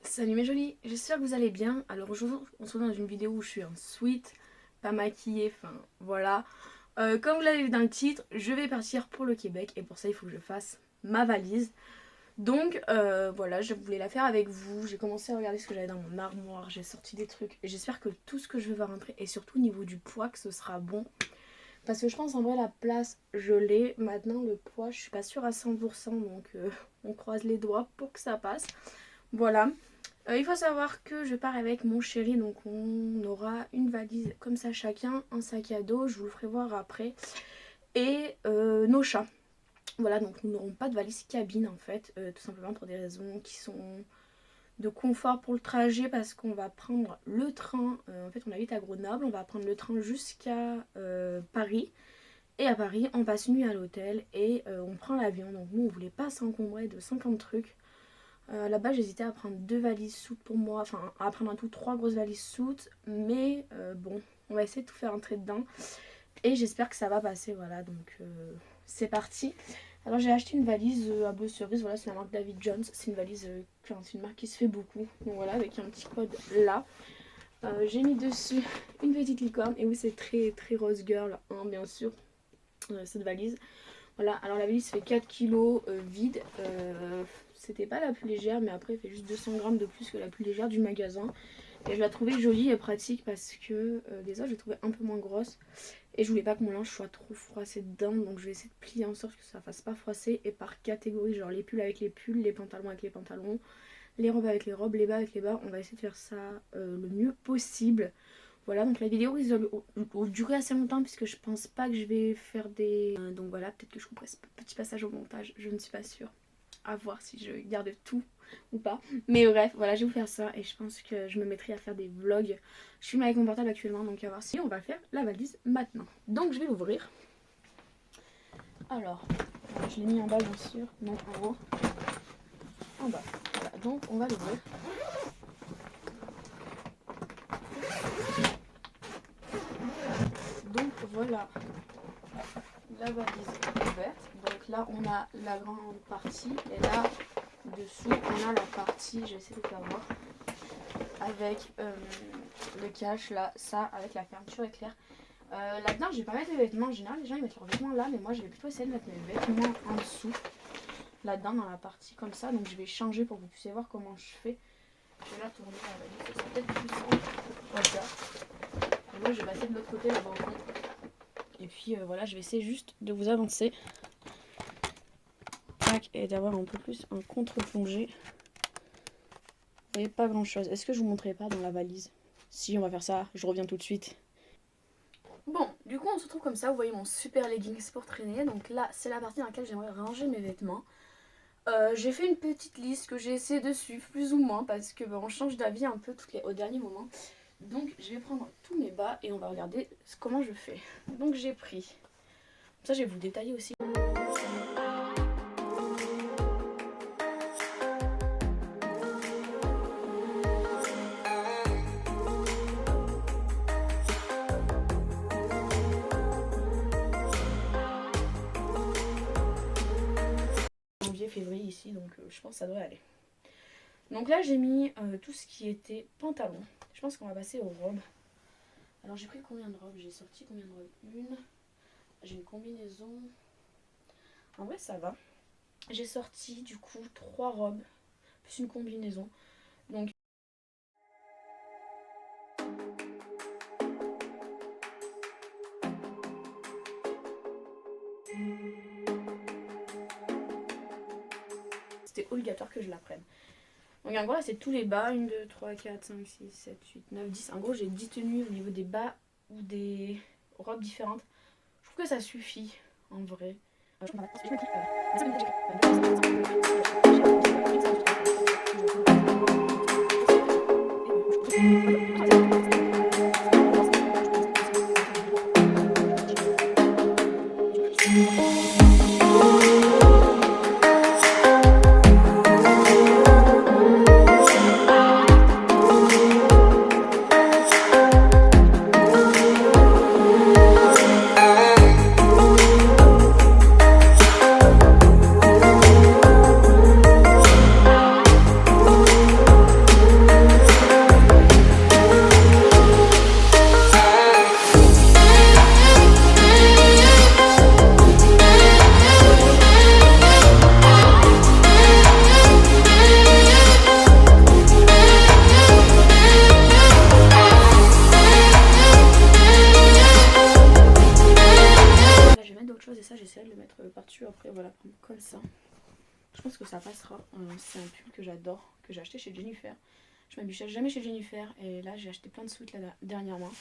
Salut mes jolis, j'espère que vous allez bien. Alors aujourd'hui on se retrouve dans une vidéo où je suis en sweat, pas maquillée, enfin voilà. Comme vous l'avez vu dans le titre, je vais partir pour le Québec et pour ça il faut que je fasse ma valise. Donc voilà, je voulais la faire avec vous. J'ai commencé à regarder ce que j'avais dans mon armoire, j'ai sorti des trucs. Et j'espère que tout ce que je vais rentrer, et surtout au niveau du poids, que ce sera bon. Parce que je pense en vrai la place je l'ai. Maintenant le poids je suis pas sûre à 100%, donc on croise les doigts pour que ça passe. Voilà. Il faut savoir que je pars avec mon chéri, donc on aura une valise comme ça chacun, un sac à dos, je vous le ferai voir après, et nos chats. Voilà, donc nous n'aurons pas de valise cabine en fait, tout simplement pour des raisons qui sont de confort pour le trajet, parce qu'on va prendre le train, en fait on habite à Grenoble, on va prendre le train jusqu'à Paris. Et à Paris, on passe une nuit à l'hôtel et on prend l'avion, donc nous on voulait pas s'encombrer de 50 trucs. Là-bas j'hésitais à prendre 2 valises soutes pour moi, enfin à prendre en tout 3 grosses valises soutes, mais bon, on va essayer de tout faire entrer dedans et j'espère que ça va passer, voilà, donc c'est parti. Alors j'ai acheté une valise à bleu cerise, voilà, c'est la marque David Jones, c'est une valise, c'est une marque qui se fait beaucoup, donc voilà, avec un petit code là. J'ai mis dessus une petite licorne, et oui c'est très très rose girl, hein, bien sûr, cette valise. Voilà, alors la valise fait 4 kg vide, c'était pas la plus légère, mais après elle fait juste 200 grammes de plus que la plus légère du magasin. Et je la trouvais jolie et pratique parce que les autres je les trouvais un peu moins grosses. Et je voulais pas que mon linge soit trop froissé dedans, donc je vais essayer de plier en sorte que ça fasse pas froisser. Et par catégorie, genre les pulls avec les pulls, les pantalons avec les pantalons, les robes avec les robes, les bas avec les bas. On va essayer de faire ça le mieux possible. Voilà, donc la vidéo risque de durer assez longtemps puisque je pense pas que je vais faire des... donc voilà, peut-être que je couperai ce petit passage au montage, je ne suis pas sûre. À voir si je garde tout ou pas. Mais bref, voilà, je vais vous faire ça et je pense que je me mettrai à faire des vlogs. Je filme avec mon portable actuellement, donc à voir si on va faire la valise maintenant. Donc je vais l'ouvrir. Alors, je l'ai mis en bas bien sûr, non en haut. En bas, voilà, donc on va l'ouvrir. Donc voilà, la valise ouverte. Donc là on a la grande partie et là dessous on a la partie, je vais essayer de vous faire voir, avec le cache là, ça avec la fermeture éclair. Là-dedans je vais pas mettre les vêtements, en général les gens ils mettent leurs vêtements là, mais moi je vais plutôt essayer de mettre mes vêtements en dessous, là-dedans dans la partie comme ça. Donc je vais changer pour que vous puissiez voir comment je fais. Je vais la tourner la valise, ça sera peut-être plus simple comme ça. Et moi je vais passer de l'autre côté là-bas au fond. Et puis voilà, je vais essayer juste de vous avancer. Tac, et d'avoir un peu plus un contre-plongé. Vous voyez pas grand chose. Est-ce que je vous montrerai pas dans la valise? Si, on va faire ça, je reviens tout de suite. Bon, du coup on se retrouve comme ça, vous voyez mon super leggings pour traîner. Donc là, c'est la partie dans laquelle j'aimerais ranger mes vêtements. J'ai fait une petite liste que j'ai essayé de suivre plus ou moins parce que on change d'avis un peu au dernier moment. Donc je vais prendre tous mes bas et on va regarder comment je fais. Donc j'ai pris, ça je vais vous détailler aussi. Janvier, février ici, donc je pense que ça devrait aller. Donc là j'ai mis tout ce qui était pantalon. Je pense qu'on va passer aux robes. Alors j'ai pris combien de robes? J'ai sorti combien de robes? Une. J'ai une combinaison. En vrai ça va. J'ai sorti du coup 3 robes plus une combinaison. Donc c'était obligatoire que je la prenne. Donc en gros là c'est tous les bas, 1, 2, 3, 4, 5, 6, 7, 8, 9, 10. En gros j'ai 10 tenues au niveau des bas ou des robes différentes. Je trouve que ça suffit en vrai. chose et ça j'essaierai de le mettre par-dessus après, voilà, comme ça. Je pense que ça passera. C'est un pull que j'adore, que j'ai acheté chez Jennifer. Je m'habituais jamais chez Jennifer et là j'ai acheté plein de sweats là dernièrement.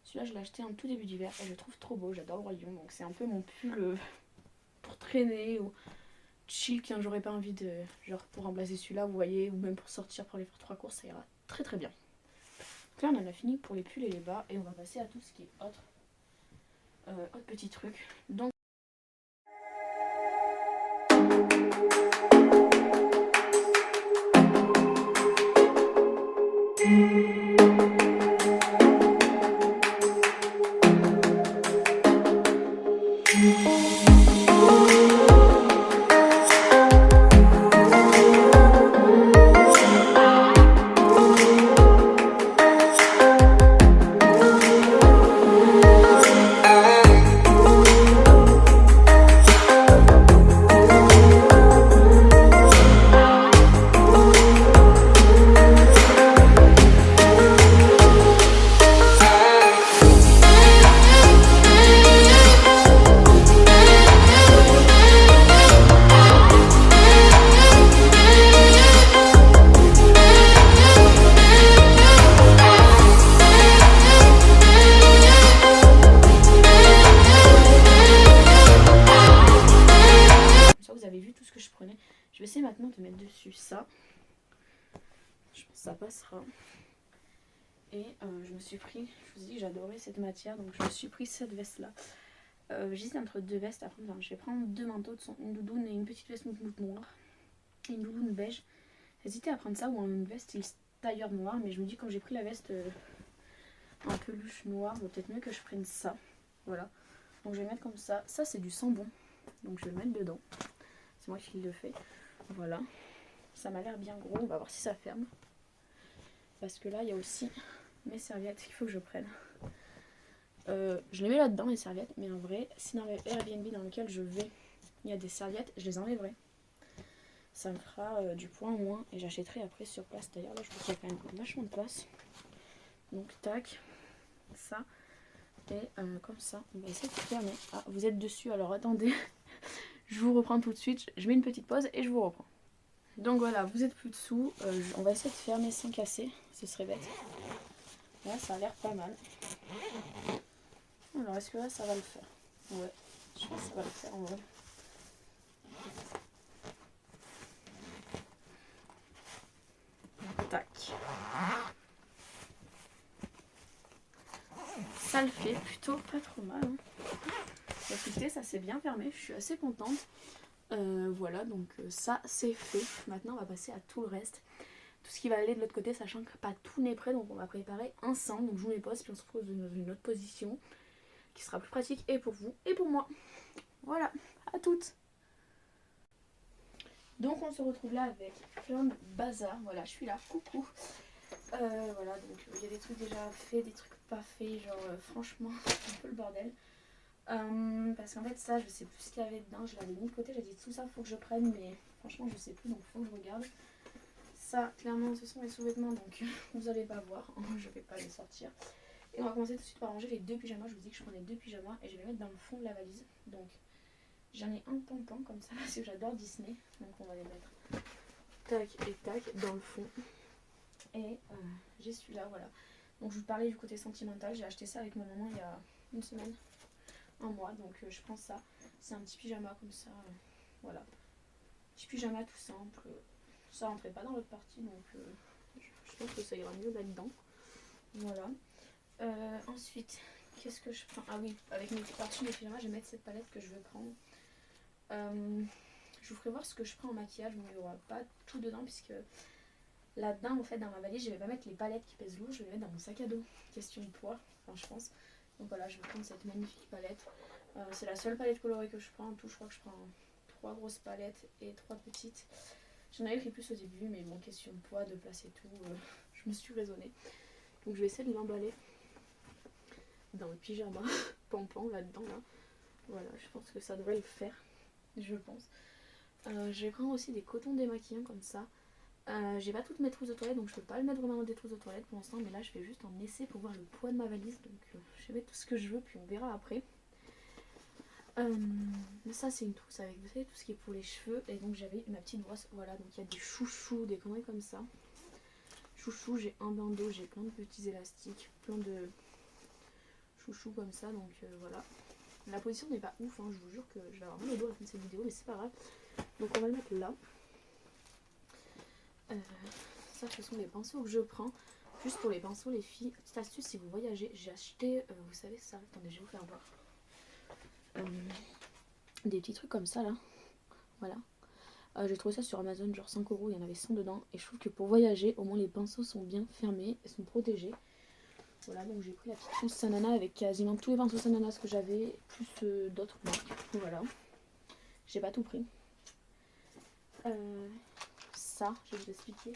Celui-là je l'ai acheté en tout début d'hiver et je le trouve trop beau, j'adore le roi lion. Donc c'est un peu mon pull pour traîner ou chill quand j'aurais pas envie de... Genre pour remplacer celui-là, vous voyez, ou même pour sortir pour aller faire 3 courses, ça ira très très bien. Donc là on en a fini pour les pulls et les bas et on va passer à tout ce qui est autre petit truc. Donc je vais essayer maintenant de mettre dessus ça. Je pense que ça passera. Et je me suis pris, je vous dis que j'adorais cette matière, donc je me suis pris cette veste là. J'hésite entre deux vestes à prendre. Je vais prendre deux manteaux, une doudoune et une petite veste moute noire. Et une doudoune beige. J'hésitais à prendre ça ou une veste style tailleur noir, mais je me dis quand j'ai pris la veste en peluche noire, il vaut peut-être mieux que je prenne ça. Voilà. Donc je vais mettre comme ça. Ça c'est du sambon, donc je vais le mettre dedans. C'est moi qui le fais. Voilà, ça m'a l'air bien gros, on va voir si ça ferme. Parce que là, il y a aussi mes serviettes qu'il faut que je prenne. Je les mets là-dedans, mes serviettes, mais en vrai, si dans le Airbnb dans lequel je vais, il y a des serviettes, je les enlèverai. Ça me fera du poids en moins et j'achèterai après sur place. D'ailleurs, là, je trouve qu'il y a quand même vachement de place. Donc, tac, ça. Et comme ça, on va essayer de fermer. Ah, vous êtes dessus, alors attendez. Je vous reprends tout de suite, je mets une petite pause et je vous reprends. Donc voilà, vous êtes plus dessous, on va essayer de fermer sans casser, ce serait bête. Là ça a l'air pas mal. Alors est-ce que là ça va le faire? Ouais, je pense que ça va le faire en vrai. Tac. Ça le fait plutôt pas trop mal. Hein. Écoutez, ça s'est bien fermé, je suis assez contente. Voilà, donc ça c'est fait. Maintenant on va passer à tout le reste. Tout ce qui va aller de l'autre côté, sachant que pas tout n'est prêt, donc on va préparer ensemble. Donc je vous mets pause, puis on se retrouve dans une autre position qui sera plus pratique et pour vous et pour moi. Voilà, à toutes. Donc on se retrouve là avec plein de bazar. Voilà, je suis là, coucou. Voilà, donc il y a des trucs déjà faits, des trucs pas faits, genre franchement, c'est un peu le bordel. Parce qu'en fait ça je sais plus ce qu'il y avait dedans, je l'avais mis de côté, j'ai dit tout ça faut que je prenne, mais franchement je sais plus, donc faut que je regarde. Ça clairement ce sont les sous-vêtements, donc vous allez pas voir, je vais pas les sortir. Et on va commencer tout de suite par ranger les deux pyjamas. Je vous dis que je prenais deux pyjamas et je vais les mettre dans le fond de la valise. Donc j'en ai un pompon comme ça parce que j'adore Disney, donc on va les mettre tac et tac dans le fond. Et j'ai celui-là, voilà. Donc je vous parlais du côté sentimental, j'ai acheté ça avec ma maman il y a une semaine, un mois, donc je prends ça. C'est un petit pyjama comme ça, voilà. Petit pyjama tout simple. Ça rentrait pas dans l'autre partie, donc je pense que ça ira mieux là-dedans. Voilà. Ensuite, qu'est-ce que je prends? Ah oui, avec mes parties des pyjamas, je vais mettre cette palette que je vais prendre. Je vous ferai voir ce que je prends en maquillage, mais il n'y aura pas tout dedans, puisque là-dedans, en fait, dans ma valise, je vais pas mettre les palettes qui pèsent lourd, je vais les mettre dans mon sac à dos. Question de poids, enfin, je pense. Donc voilà, je vais prendre cette magnifique palette. C'est la seule palette colorée que je prends. En tout, je crois que je prends 3 grosses palettes et 3 petites. J'en avais pris plus au début, mais bon, question de poids, de place et tout, je me suis raisonnée. Donc je vais essayer de l'emballer dans le pyjama pompon là-dedans. Là. Voilà, je pense que ça devrait le faire, je pense. Je vais prendre aussi des cotons démaquillants comme ça. J'ai pas toutes mes trousses de toilette, donc je peux pas le mettre vraiment dans des trousses de toilette pour l'instant, mais là je vais juste en essayer pour voir le poids de ma valise. Donc je vais mettre tout ce que je veux, puis on verra après. Ça c'est une trousse avec, vous savez, tout ce qui est pour les cheveux. Et donc j'avais ma petite brosse, voilà, donc il y a des chouchous, des conneries comme ça. Chouchous, j'ai un bandeau, j'ai plein de petits élastiques, plein de chouchous comme ça, donc voilà. La position n'est pas ouf, hein, je vous jure que je vais avoir mal au dos à la fin de cette vidéo, mais c'est pas grave. Donc on va le mettre là. Ça, ce sont les pinceaux que je prends. Juste pour les pinceaux, les filles, petite astuce, si vous voyagez, j'ai acheté, vous savez ça, attendez, je vais vous faire voir. Des petits trucs comme ça là, voilà. J'ai trouvé ça sur Amazon, genre 5 €, il y en avait 100 dedans. Et je trouve que pour voyager, au moins les pinceaux sont bien fermés et sont protégés. Voilà, donc j'ai pris la petite trousse Sanana avec quasiment tous les pinceaux Sanana que j'avais, plus d'autres marques. Voilà, j'ai pas tout pris. Ça, je vais vous expliquer.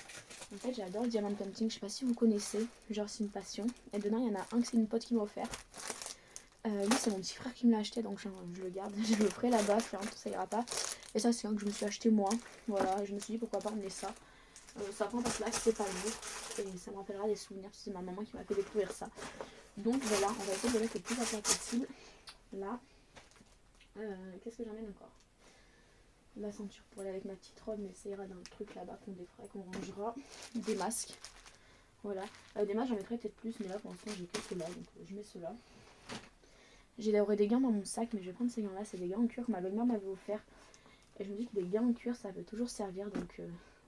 En fait, j'adore le diamant painting, je sais pas si vous connaissez, genre c'est une passion. Et dedans, il y en a un que c'est une pote qui m'a offert. Lui, c'est mon petit frère qui me l'a acheté, donc je le garde. Je le ferai là-bas, clairement, ça ira pas. Et ça, c'est un que je me suis acheté moi. Voilà, je me suis dit pourquoi pas emmener ça. Ça prend pas de place, c'est pas lourd. Et ça me rappellera des souvenirs, c'est ma maman qui m'a fait découvrir ça. Donc voilà, on va essayer de le mettre le plus à plat possible. Là, qu'est-ce que j'emmène encore? La ceinture pour aller avec ma petite robe, mais ça ira dans le truc là-bas qu'on défera, qu'on rangera. Des masques. Voilà. Des masques, j'en mettrai peut-être plus, mais là pour l'instant j'ai que ceux-là, donc je mets ceux-là. J'ai des gants dans mon sac, mais je vais prendre ces gants-là. C'est des gants en cuir que ma belle-mère m'avait offert. Et je me dis que des gants en cuir, ça peut toujours servir, donc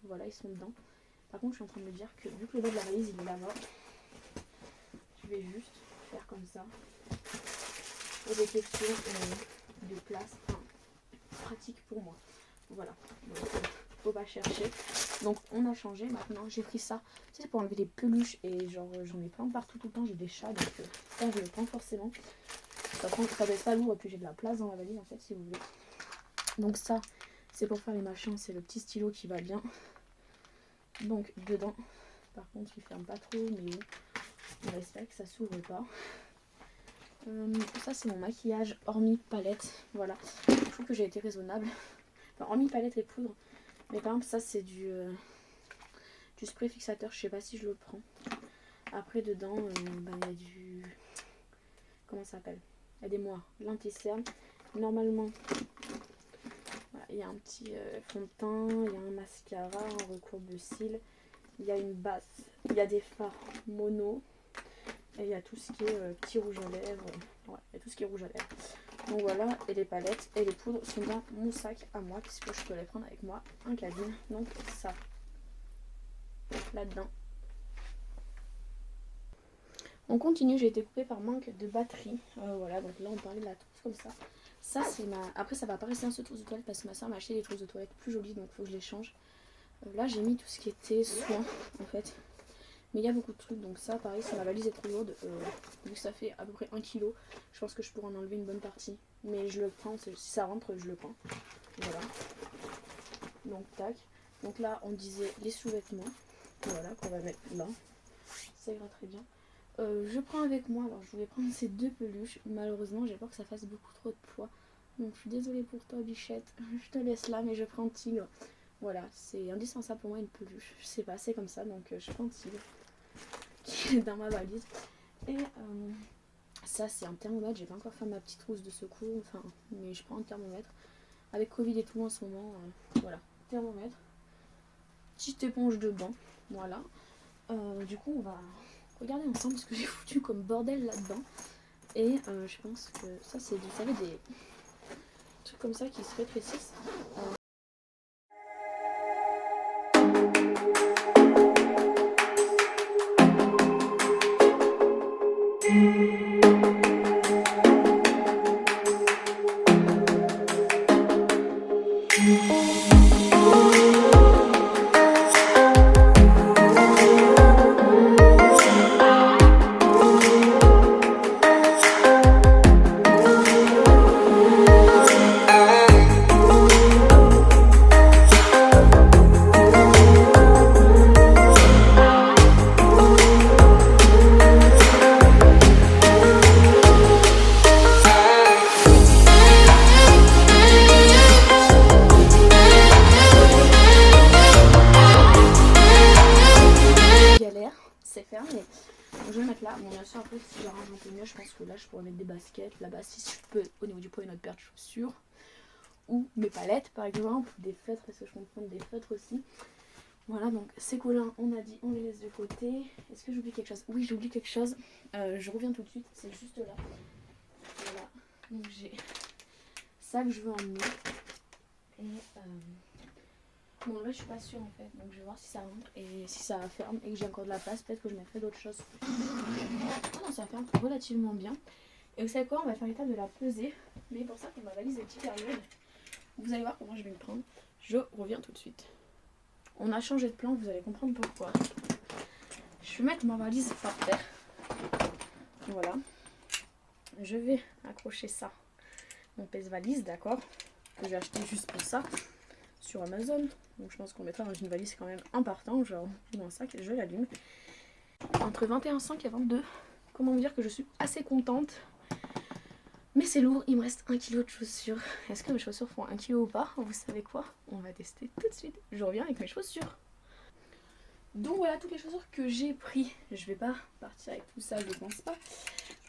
voilà, ils sont dedans. Par contre, je suis en train de me dire que vu que le bas de la valise il est là-bas, je vais juste faire comme ça. Pour des questions de place, enfin, pratique pour moi. Voilà, donc faut pas chercher. Donc on a changé maintenant, j'ai pris ça, tu sais, pour enlever des peluches et genre j'en ai plein partout tout le temps, j'ai des chats, donc ça je le prends forcément. Ça baisse pas lourd et puis j'ai de la place dans la valise en fait si vous voulez. Donc ça c'est pour faire les machins, c'est le petit stylo qui va bien. Donc dedans, par contre il ferme pas trop, mais bon, on va espérer que ça s'ouvre pas. Ça c'est mon maquillage hormis palette, voilà. Je trouve que j'ai été raisonnable. Enfin, hormis palette et poudre. Mais par exemple ça c'est du spray fixateur, je sais pas si je le prends. Après dedans il y a du... Comment ça s'appelle? Aidez-moi, l'anti-cerne. Normalement, voilà, il y a un petit fond de teint, il y a un mascara, un recourbe de cils, il y a une base, il y a des fards mono, et il y a tout ce qui est petit rouge à lèvres. Ouais, il y a tout ce qui est rouge à lèvres. Donc voilà, et les palettes et les poudres sont dans mon sac à moi, puisque je peux les prendre avec moi en cabine. Donc ça, là-dedans. On continue, j'ai été coupée par manque de batterie. Voilà, donc là on parlait de la trousse comme ça. Ça c'est ma... Après ça va pas rester dans ce trousse de toilette parce que ma soeur m'a acheté des trousses de toilette plus jolies, donc il faut que je les change. Là j'ai mis tout ce qui était soin en fait. Mais il y a beaucoup de trucs, donc ça pareil, si ma valise est trop lourde, vu que ça fait à peu près 1 kg, je pense que je pourrais en enlever une bonne partie. Mais je le prends, si ça rentre, je le prends. Voilà. Donc tac. Donc là on disait les sous-vêtements, voilà, qu'on va mettre là. Ça ira très bien. Je prends avec moi, alors je voulais prendre ces 2 peluches, malheureusement j'ai peur que ça fasse beaucoup trop de poids, donc je suis désolée pour toi bichette, je te laisse là, mais je prends Tigre. Voilà, c'est indispensable pour moi une peluche, je sais pas, c'est comme ça, donc je prends Tigre qui est dans ma valise. Et ça c'est un thermomètre, j'ai pas encore fait ma petite trousse de secours, enfin, mais je prends un thermomètre, avec Covid et tout en ce moment, voilà, thermomètre, petite éponge de bain, voilà. Du coup on va regarder ensemble ce que j'ai foutu comme bordel là-dedans. Et je pense que ça c'est, vous savez, des trucs comme ça qui se rétrécissent. sûr après si j'arrange un peu mieux, je pense que là je pourrais mettre des baskets là-bas si je peux au niveau du poids une autre paire de chaussures. Ou mes palettes par exemple, des feutres parce que je compte prendre des feutres aussi. Voilà, donc ces collants on a dit on les laisse de côté. Est-ce que j'oublie quelque chose? Oui, j'oublie quelque chose, je reviens tout de suite, c'est juste là. Voilà, donc j'ai ça que je veux emmener. Et bon là je suis pas sûre en fait, donc je vais voir si ça rentre et si ça ferme et que j'ai encore de la place, peut-être que je mettrai d'autres choses. Oh non, ça ferme relativement bien. Et vous savez quoi, on va faire l'étape de la peser, mais pour ça, ma valise est hyper lourde. Vous allez voir comment je vais me prendre. Je reviens tout de suite. On a changé de plan, vous allez comprendre pourquoi. Je vais mettre ma valise par terre. Voilà. Je vais accrocher ça. Mon pèse-valise, d'accord, que j'ai acheté juste pour ça sur Amazon. Donc je pense qu'on mettra dans une valise quand même en partant, genre dans un sac. Je l'allume. Entre 21,5 et 22. Comment vous dire que je suis assez contente. Mais c'est lourd, il me reste 1 kg de chaussures. Est-ce que mes chaussures font 1 kg ou pas? Vous savez quoi? On va tester tout de suite. Je reviens avec mes chaussures. Donc voilà toutes les chaussures que j'ai pris. Je vais pas partir avec tout ça, je pense pas.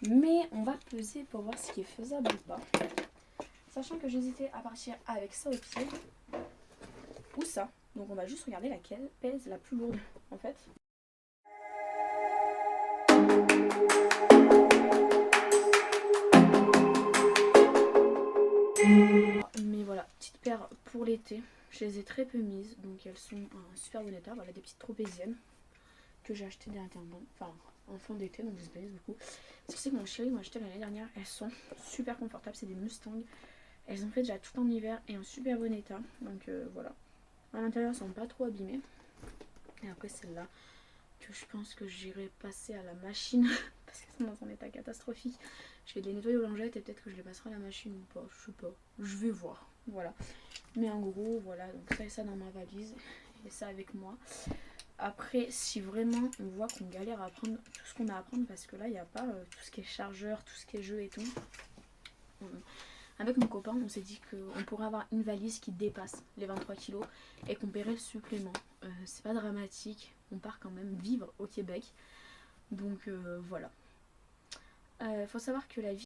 Mais on va peser pour voir ce qui est faisable ou pas. Sachant que j'hésitais à partir avec ça au pied ou ça. Donc on va juste regarder laquelle pèse la plus lourde en fait. Mais voilà, petite paire pour l'été. Je les ai très peu mises, donc elles sont en super bon état. Voilà des petites tropéziennes que j'ai achetées dernièrement, enfin en fin d'été, donc je les ai beaucoup. C'est que mon chéri m'a acheté l'année dernière. Elles sont super confortables, c'est des Mustang. Elles ont fait déjà tout en hiver et en super bon état, donc voilà. À l'intérieur, elles sont pas trop abîmées. Et après celle-là que je pense que j'irai passer à la machine parce qu'elles sont dans un état catastrophique. Je vais les nettoyer aux lingettes et peut-être que je les passerai à la machine ou pas, je sais pas, je vais voir, voilà. Mais en gros voilà, donc ça et ça dans ma valise et ça avec moi. Après si vraiment on voit qu'on galère à prendre tout ce qu'on a à prendre, parce que là il n'y a pas tout ce qui est chargeur, tout ce qui est jeu et tout. Avec mon copain on s'est dit qu'on pourrait avoir une valise qui dépasse les 23 kg et qu'on paierait le supplément. C'est pas dramatique, on part quand même vivre au Québec, donc voilà. Faut savoir que la vie